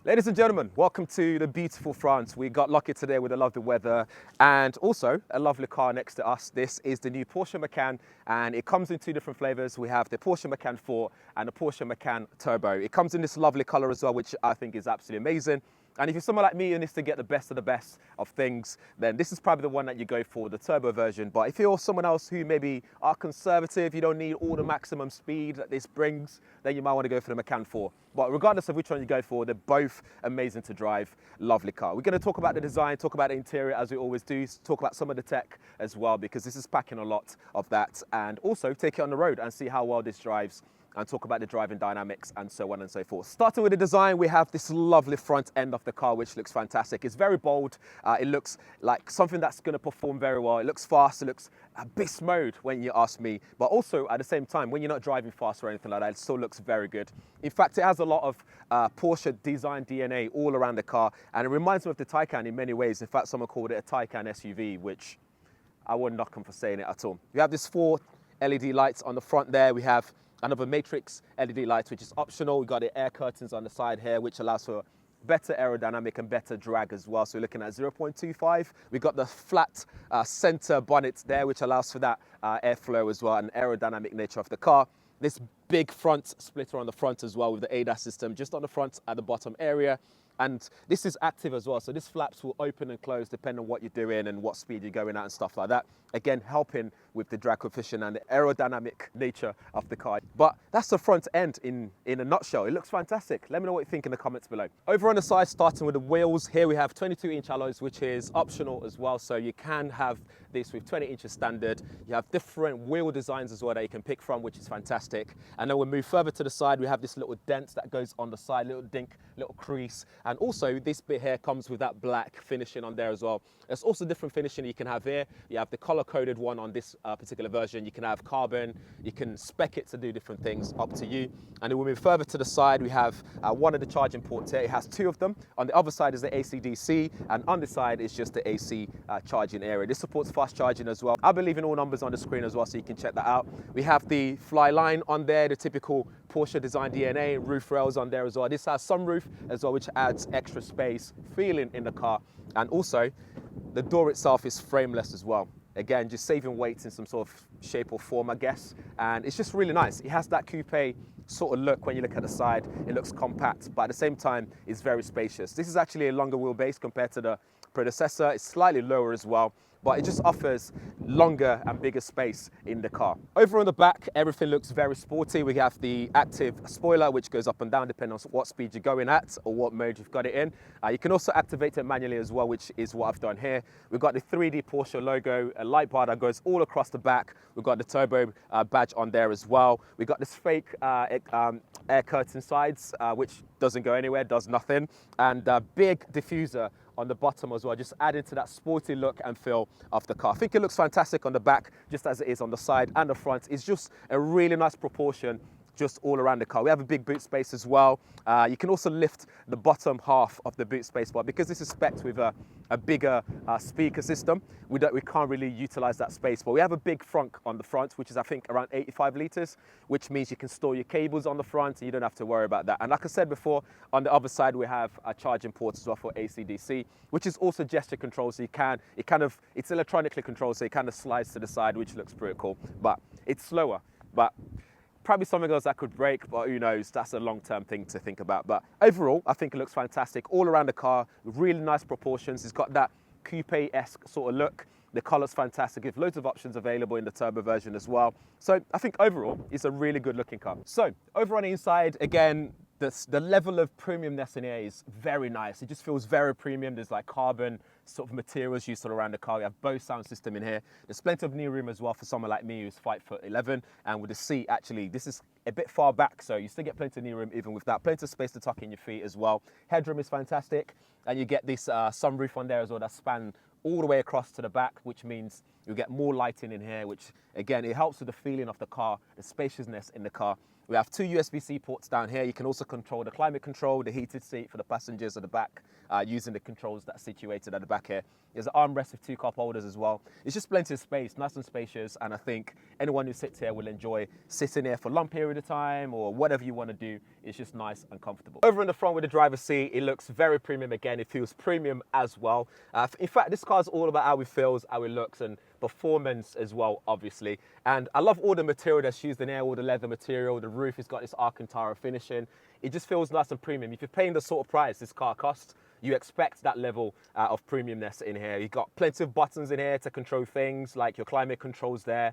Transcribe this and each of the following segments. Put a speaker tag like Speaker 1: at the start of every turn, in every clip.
Speaker 1: Ladies and gentlemen, welcome to the beautiful France. We got lucky today with the lovely weather and also a lovely car next to us. This is the new Porsche Macan and it comes in two different flavors. We have the Porsche Macan 4 and the Porsche Macan Turbo. It comes in this lovely color as well, which I think is absolutely amazing. And if you're someone like me who needs to get the best of things, then this is probably the one that you go for, the turbo version. But if you're someone else who maybe are conservative, you don't need all the maximum speed that this brings, then you might want to go for the Macan 4. But regardless of which one you go for, they're both amazing to drive, lovely car. We're going to talk about the design, talk about the interior as we always do, talk about some of the tech as well, because this is packing a lot of that, and also take it on the road and see how well this drives and talk about the driving dynamics and so on and so forth. Starting with the design, we have this lovely front end of the car, which looks fantastic. It's very bold. It looks like something that's going to perform very well. It looks fast. It looks beast mode when you ask me, but also at the same time, when you're not driving fast or anything like that, it still looks very good. In fact, it has a lot of Porsche design DNA all around the car, and it reminds me of the Taycan in many ways. In fact, someone called it a Taycan SUV, which I wouldn't knock them for saying it at all. We have this 4 LED lights on the front there. We have another matrix LED lights, which is optional. We've got the air curtains on the side here, which allows for better aerodynamic and better drag as well. So we're looking at 0.25. We've got the flat center bonnet there, which allows for that airflow as well and aerodynamic nature of the car. This big front splitter on the front as well with the ADAS system just on the front at the bottom area. And this is active as well, so this flaps will open and close depending on what you're doing and what speed you're going at and stuff like that. Again, helping with the drag coefficient and the aerodynamic nature of the car. But that's the front end in a nutshell. It looks fantastic. Let me know what you think in the comments below. Over on the side, starting with the wheels, here we have 22-inch alloys, which is optional as well. So you can have this with 20 inches standard. You have different wheel designs as well that you can pick from, which is fantastic. And then we'll move further to the side. We have this little dent that goes on the side, little dink, little crease. And also this bit here comes with that black finishing on there as well. There's also different finishing you can have here. You have the color-coded one on this particular version. You can have carbon. You can spec it to do different things, up to you. And then we'll move further to the side. We have one of the charging ports here. It has 2 of them. On the other side is the AC/DC, and on this side is just the AC charging area. This supports fast charging as well. I'll be leaving all numbers on the screen as well, so you can check that out. We have the fly line on there, the typical Porsche design DNA, roof rails on there as well. This has sunroof as well, which adds extra space, feeling in the car. And also, the door itself is frameless as well. Again, just saving weight in some sort of shape or form, I guess. And it's just really nice. It has that coupe sort of look when you look at the side. It looks compact, but at the same time, it's very spacious. This is actually a longer wheelbase compared to the predecessor. It's slightly lower as well, but it just offers longer and bigger space in the car. Over on the back, everything looks very sporty. We have the active spoiler, which goes up and down depending on what speed you're going at or what mode you've got it in. You can also activate it manually as well, which is what I've done here. We've got the 3D Porsche logo, a light bar that goes all across the back. We've got the turbo badge on there as well. We've got this fake air curtain sides, which doesn't go anywhere, does nothing. And a big diffuser on the bottom as well, just adding to that sporty look and feel of the car. I think it looks fantastic on the back, just as it is on the side and the front. It's just a really nice proportion just all around the car. We have a big boot space as well. You can also lift the bottom half of the boot space, but because this is spec'd with a bigger speaker system, we can't really utilize that space. But we have a big frunk on the front, which is I think around 85 liters, which means you can store your cables on the front and you don't have to worry about that. And like I said before, on the other side we have a charging port as well for AC/DC, which is also gesture control. So it's electronically controlled, so it kind of slides to the side, which looks pretty cool. But it's slower. But probably something else that could break, but who knows, that's a long-term thing to think about. But overall, I think it looks fantastic all around the car, really nice proportions. It's got that coupe-esque sort of look. The color's fantastic, with loads of options available in the turbo version as well. So I think overall, it's a really good looking car. So over on the inside, again, the level of premiumness in here is very nice. It just feels very premium. There's like carbon sort of materials used all around the car. We have Bose sound system in here. There's plenty of knee room as well for someone like me who's 5'11", and with the seat, actually, this is a bit far back, so you still get plenty of knee room even with that. Plenty of space to tuck in your feet as well. Headroom is fantastic, and you get this sunroof on there as well that span all the way across to the back, which means you get more lighting in here, which again, it helps with the feeling of the car, the spaciousness in the car. We have two USB-C ports down here. You can also control the climate control, the heated seat for the passengers at the back, using the controls that's situated at the back here. There's an armrest with two cup holders as well. It's just plenty of space, nice and spacious, and I think anyone who sits here will enjoy sitting here for a long period of time or whatever you want to do. It's just nice and comfortable. Over in the front with the driver's seat, it looks very premium again. It feels premium as well. In fact, this car's all about how it feels, how it looks, and performance as well, obviously. And I love all the material that's used in here, all the leather material. The roof has got this Alcantara finishing. It just feels nice and premium. If you're paying the sort of price this car costs, you expect that level of premiumness in here. You've got plenty of buttons in here to control things like your climate controls there,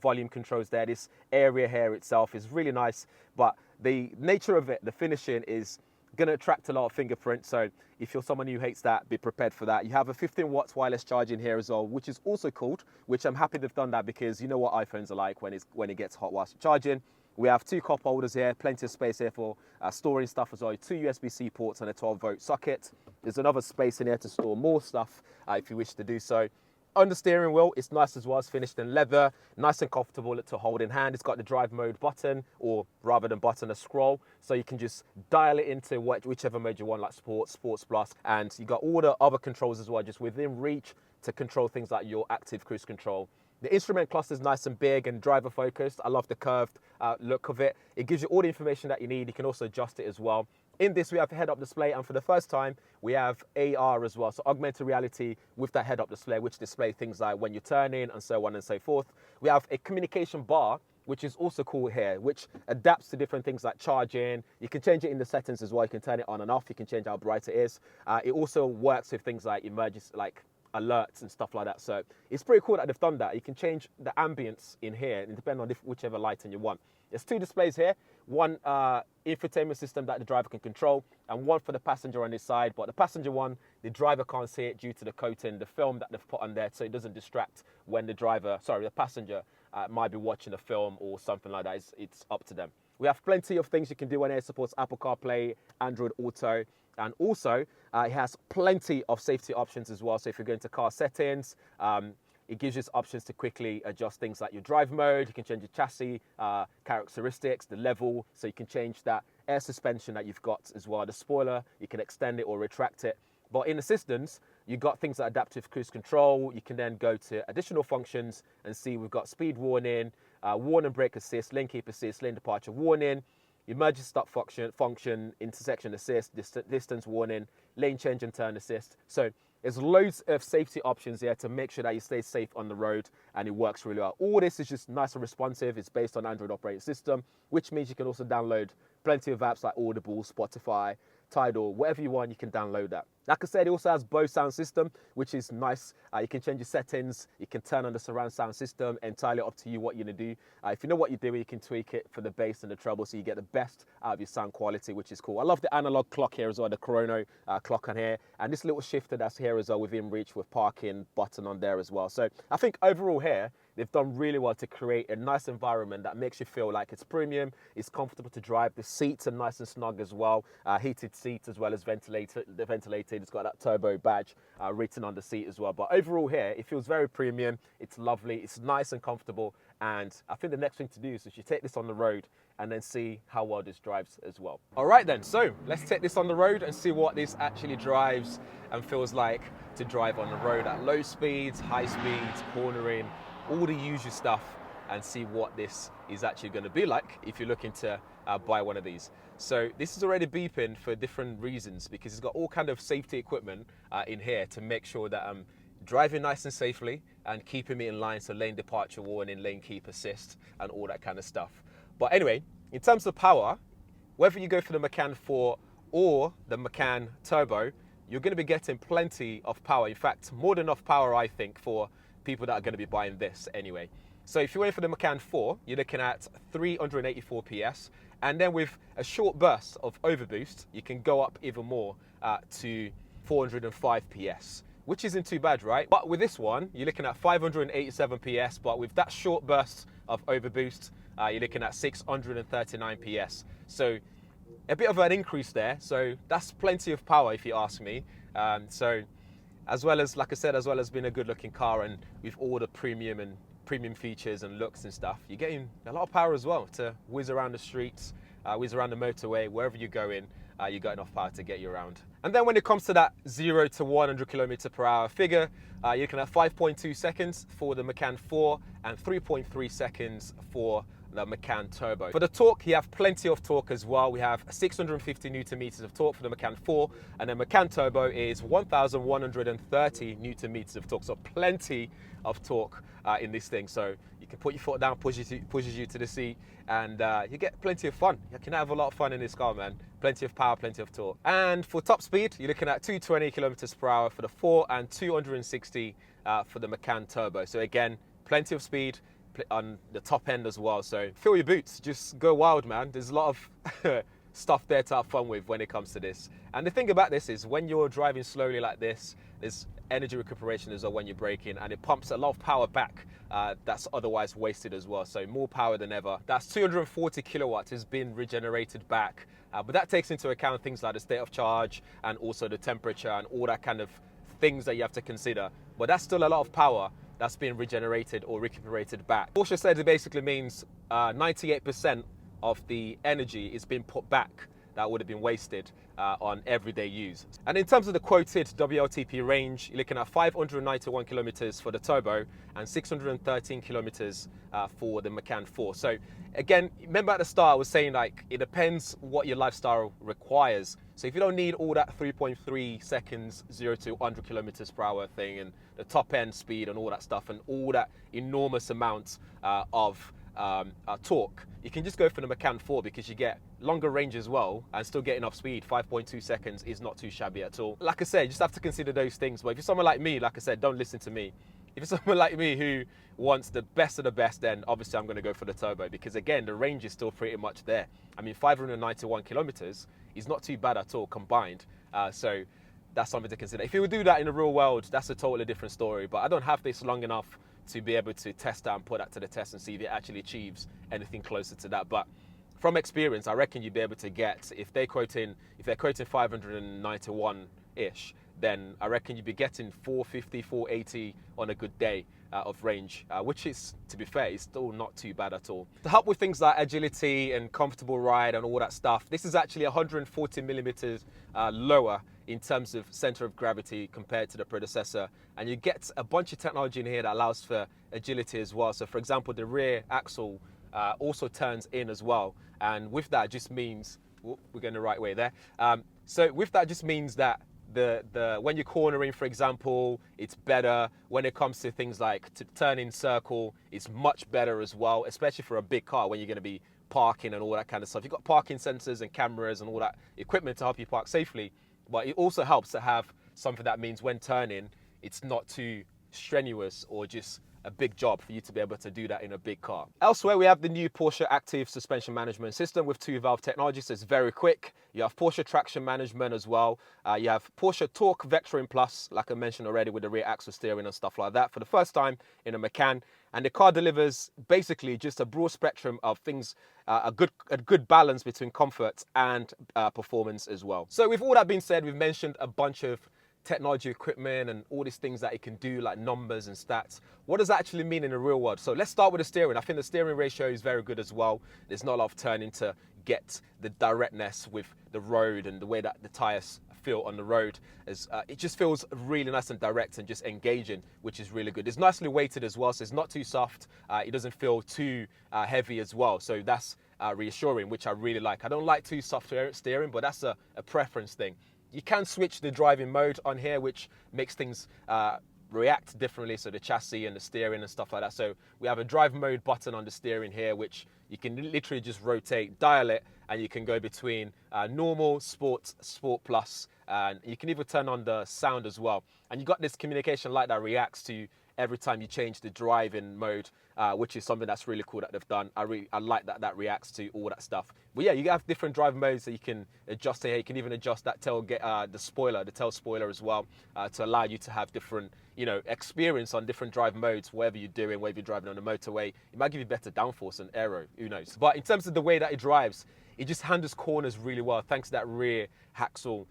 Speaker 1: volume controls there. This area here itself is really nice, but the nature of it, the finishing, is going to attract a lot of fingerprints. So if you're someone who hates that, be prepared for that. You have a 15 watts wireless charging here as well, which is also cool, which I'm happy they've done that, because you know what iPhones are like when it gets hot whilst charging. We have two cup holders here, plenty of space here for storing stuff as well. Two USB-C ports and a 12-volt socket. There's another space in here to store more stuff if you wish to do so. On the steering wheel, it's nice as well. It's finished in leather, nice and comfortable to hold in hand. It's got the drive mode button, or rather than button, a scroll. So you can just dial it into whichever mode you want, like Sport, Sports Plus. And you got all the other controls as well, just within reach to control things like your active cruise control. The instrument cluster is nice and big and driver focused. I love the curved look of it. It gives you all the information that you need. You can also adjust it as well. In this, we have a head-up display, and for the first time, we have AR as well, so augmented reality with that head-up display, which displays things like when you're turning and so on and so forth. We have a communication bar, which is also cool here, which adapts to different things like charging. You can change it in the settings as well. You can turn it on and off. You can change how bright it is. It also works with things like emergency, like alerts and stuff like that. So it's pretty cool that they've done that. You can change the ambience in here, and depending on whichever lighting you want. There's two displays here, one infotainment system that the driver can control, and one for the passenger on this side. But the passenger one, the driver can't see it due to the coating, the film that they've put on there, so it doesn't distract when the passenger might be watching a film or something like that. It's up to them. We have plenty of things you can do on here. It supports Apple CarPlay, Android Auto, and also it has plenty of safety options as well. So if you're going to car settings, it gives you options to quickly adjust things like your drive mode. You can change your chassis characteristics, the level, so you can change that air suspension that you've got as well. The spoiler, you can extend it or retract it. But in assistance, you've got things like adaptive cruise control. You can then go to additional functions and see we've got speed warning, warning brake assist, lane keep assist, lane departure warning, emergency stop function, intersection assist, distance warning, lane change and turn assist. So there's loads of safety options here to make sure that you stay safe on the road, and it works really well. All this is just nice and responsive. It's based on Android operating system, which means you can also download plenty of apps like Audible, Spotify, Tidal, whatever you want, you can download that. Like I said, it also has Bose sound system, which is nice. You can change your settings. You can turn on the surround sound system, entirely up to you what you're gonna do. If you know what you're doing, you can tweak it for the bass and the treble, so you get the best out of your sound quality, which is cool. I love the analog clock here as well, the chrono clock on here, and this little shifter that's here as well within reach with parking button on there as well. So I think overall here, they've done really well to create a nice environment that makes you feel like it's premium, it's comfortable to drive. The seats are nice and snug as well, heated seats as well as ventilated. It's got that turbo badge written on the seat as well. But overall here, it feels very premium. It's lovely, it's nice and comfortable. And I think the next thing to do is you take this on the road and then see how well this drives as well. All right then, so let's take this on the road and see what this actually drives and feels like to drive on the road at low speeds, high speeds, cornering, all the usual stuff, and see what this is actually going to be like if you're looking to buy one of these. So this is already beeping for different reasons, because it's got all kind of safety equipment in here to make sure that I'm driving nice and safely and keeping me in line, so lane departure warning, lane keep assist, and all that kind of stuff. But anyway, in terms of power, whether you go for the Macan 4 or the Macan Turbo, you're going to be getting plenty of power. In fact, more than enough power, I think, for people that are going to be buying this anyway. So if you're waiting for the Macan 4, you're looking at 384 PS, and then with a short burst of overboost, you can go up even more to 405 PS, which isn't too bad, right? But with this one, you're looking at 587 PS, but with that short burst of overboost, you're looking at 639 PS. So a bit of an increase there. So that's plenty of power if you ask me. So as well as, like I said, as well as being a good looking car and with all the premium and premium features and looks and stuff, you're getting a lot of power as well to whiz around the streets, whiz around the motorway, wherever you go in, you got enough power to get you around. And then when it comes to that 0 to 100 kilometer per hour figure, you're looking at 5.2 seconds for the Macan 4 and 3.3 seconds for the Macan Turbo. For the torque, you have plenty of torque as well. We have 650 Newton meters of torque for the Macan 4, and the Macan Turbo is 1,130 Newton meters of torque. So plenty of torque in this thing. So you can put your foot down, pushes you to the seat, and you get plenty of fun. You can have a lot of fun in this car, man. Plenty of power, plenty of torque. And for top speed, you're looking at 220 kilometers per hour for the 4 and 260 for the Macan Turbo. So again, plenty of speed on the top end as well. So fill your boots, just go wild, man. There's a lot of stuff there to have fun with when it comes to this. And the thing about this is when you're driving slowly like this, there's energy recuperation as well when you're braking, and it pumps a lot of power back that's otherwise wasted as well. So more power than ever. That's 240 kilowatts has been regenerated back, but that takes into account things like the state of charge and also the temperature and all that kind of things that you have to consider. But that's still a lot of power that's being regenerated or recuperated back. Porsche said it basically means 98% of the energy is being put back that would have been wasted on everyday use. And in terms of the quoted WLTP range, you're looking at 591 kilometers for the Turbo and 613 kilometers for the Macan 4. So again, remember at the start I was saying, like, it depends what your lifestyle requires. So if you don't need all that 3.3 seconds 0 to 100 kilometers per hour thing and the top end speed and all that stuff and all that enormous amount of torque, you can just go for the Macan 4 because you get longer range as well and still get enough speed. 5.2 seconds is not too shabby at all. Like I said, you just have to consider those things. But if you're someone like me, like I said, don't listen to me. If you're someone like me who wants the best of the best, then obviously I'm going to go for the Turbo because again, the range is still pretty much there. I mean, 591 kilometers is not too bad at all combined. So that's something to consider. If you would do that in the real world, that's a totally different story. But I don't have this long enough to be able to test that and put that to the test and see if it actually achieves anything closer to that. But from experience, I reckon you'd be able to get, if they're quoting 591-ish, then I reckon you'd be getting 450, 480 on a good day of range, which is, to be fair, is still not too bad at all. To help with things like agility and comfortable ride and all that stuff, this is actually 140 millimeters lower in terms of center of gravity compared to the predecessor. And you get a bunch of technology in here that allows for agility as well. So for example, the rear axle also turns in as well. And with that just means, we're going the right way there. So with that just means that when you're cornering, for example, it's better. When it comes to things like to turn in circle, it's much better as well, especially for a big car when you're going to be parking and all that kind of stuff. You've got parking sensors and cameras and all that equipment to help you park safely. But it also helps to have something that means when turning, it's not too strenuous or just a big job for you to be able to do that in a big car. Elsewhere, we have the new Porsche Active Suspension Management System with 2-valve technology, so it's very quick. You have Porsche Traction Management as well. You have Porsche Torque Vectoring Plus, like I mentioned already, with the rear axle steering and stuff like that for the first time in a Macan. And the car delivers basically just a broad spectrum of things, a good balance between comfort and performance as well. So with all that being said, we've mentioned a bunch of technology equipment and all these things that it can do, like numbers and stats. What does that actually mean in the real world? So let's start with the steering. I think the steering ratio is very good as well. There's not a lot of turning to get the directness with the road and the way that the tires feel on the road. It just feels really nice and direct and just engaging, which is really good. It's nicely weighted as well, so it's not too soft. It doesn't feel too heavy as well, so that's reassuring, which I really like. I don't like too soft steering, but that's a preference thing. You can switch the driving mode on here, which makes things react differently, so the chassis and the steering and stuff like that. So we have a drive mode button on the steering here, which you can literally just rotate, dial it, and you can go between normal, sport plus, and you can even turn on the sound as well. And you've got this communication light that reacts to every time you change the driving mode, which is something that's really cool that they've done. I like that reacts to all that stuff. But yeah, you have different drive modes that you can adjust here. You can even adjust that tail spoiler as well, to allow you to have different, experience on different drive modes, whatever you're doing, whether you're driving on the motorway. It might give you better downforce and aero, who knows. But in terms of the way that it drives, it just handles corners really well, thanks to that rear axle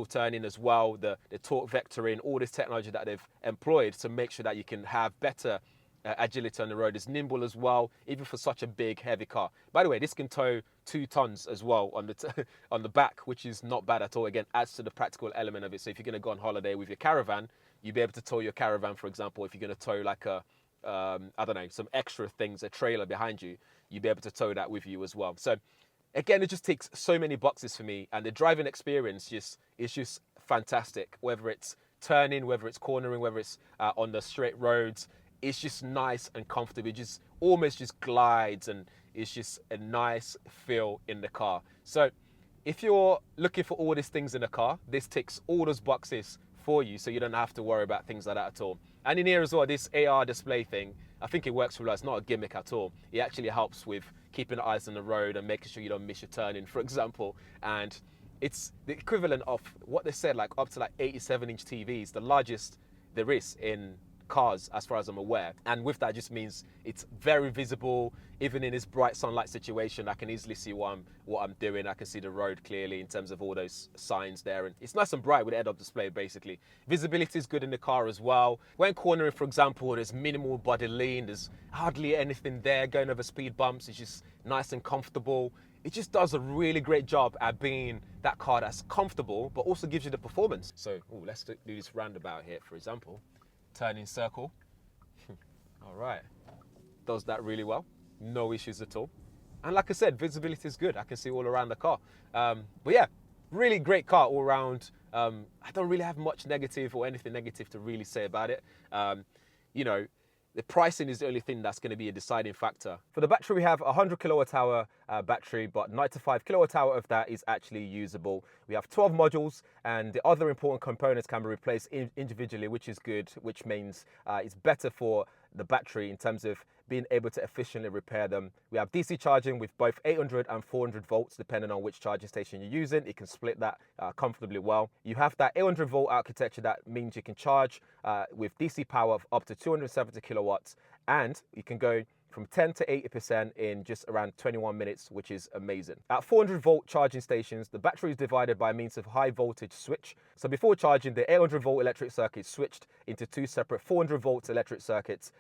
Speaker 1: turning as well, the torque vectoring, all this technology that they've employed to make sure that you can have better agility on the road. It's nimble as well, even for such a big, heavy car. By the way, this can tow 2 tons as well on the on the back, which is not bad at all. Again, adds to the practical element of it. So if you're going to go on holiday with your caravan, you'll be able to tow your caravan, for example. If you're going to tow like a, I don't know, some extra things, a trailer behind you, you'll be able to tow that with you as well. So again, it just ticks so many boxes for me, and the driving experience is just fantastic. Whether it's turning, whether it's cornering, whether it's on the straight roads, it's just nice and comfortable. It just almost just glides, and it's just a nice feel in the car. So if you're looking for all these things in a car, this ticks all those boxes for you, so you don't have to worry about things like that at all. And in here as well, this AR display thing, I think it works for us. It's not a gimmick at all. It actually helps with keeping the eyes on the road and making sure you don't miss your turning, for example. And it's the equivalent of what they said, like up to like 87-inch TVs, the largest there is in cars as far as I'm aware. And with that just means it's very visible. Even in this bright sunlight situation, I can easily see what I'm doing. I can see the road clearly in terms of all those signs there, and it's nice and bright with the head-up display. Basically, visibility is good in the car as well. When cornering, for example, there's minimal body lean, there's hardly anything there. Going over speed bumps, it's just nice and comfortable. It just does a really great job at being that car that's comfortable but also gives you the performance. So let's do this roundabout here, for example. Turning circle. All right, does that really well, no issues at all. And like I said, visibility is good. I can see all around the car. But yeah, really great car all around. I don't really have much negative or anything negative to really say about it. You know, the pricing is the only thing that's going to be a deciding factor. For the battery, we have a 100 kilowatt hour battery, but 95 kilowatt hour of that is actually usable. We have 12 modules, and the other important components can be replaced individually, which is good, which means it's better for the battery in terms of being able to efficiently repair them. We have DC charging with both 800 and 400 volts, depending on which charging station you're using. It can split that comfortably well. You have that 800 volt architecture that means you can charge with DC power of up to 270 kilowatts, and you can go from 10 to 80% in just around 21 minutes, which is amazing. At 400 volt charging stations, the battery is divided by means of high voltage switch. So before charging, the 800 volt electric circuit switched into 2 separate 400 volt electric circuits.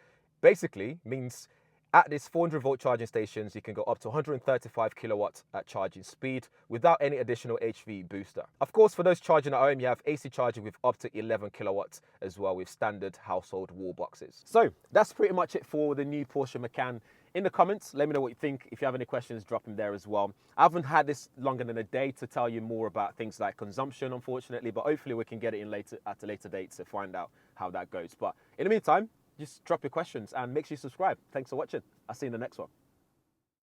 Speaker 1: Basically means at this 400 volt charging stations, you can go up to 135 kilowatts at charging speed without any additional HV booster. Of course, for those charging at home, you have AC charging with up to 11 kilowatts as well with standard household wall boxes. So that's pretty much it for the new Porsche Macan. In the comments, let me know what you think. If you have any questions, drop them there as well. I haven't had this longer than a day to tell you more about things like consumption, unfortunately, but hopefully we can get it in at a later date to find out how that goes. But in the meantime, just drop your questions and make sure you subscribe. Thanks for watching. I'll see you in the next one.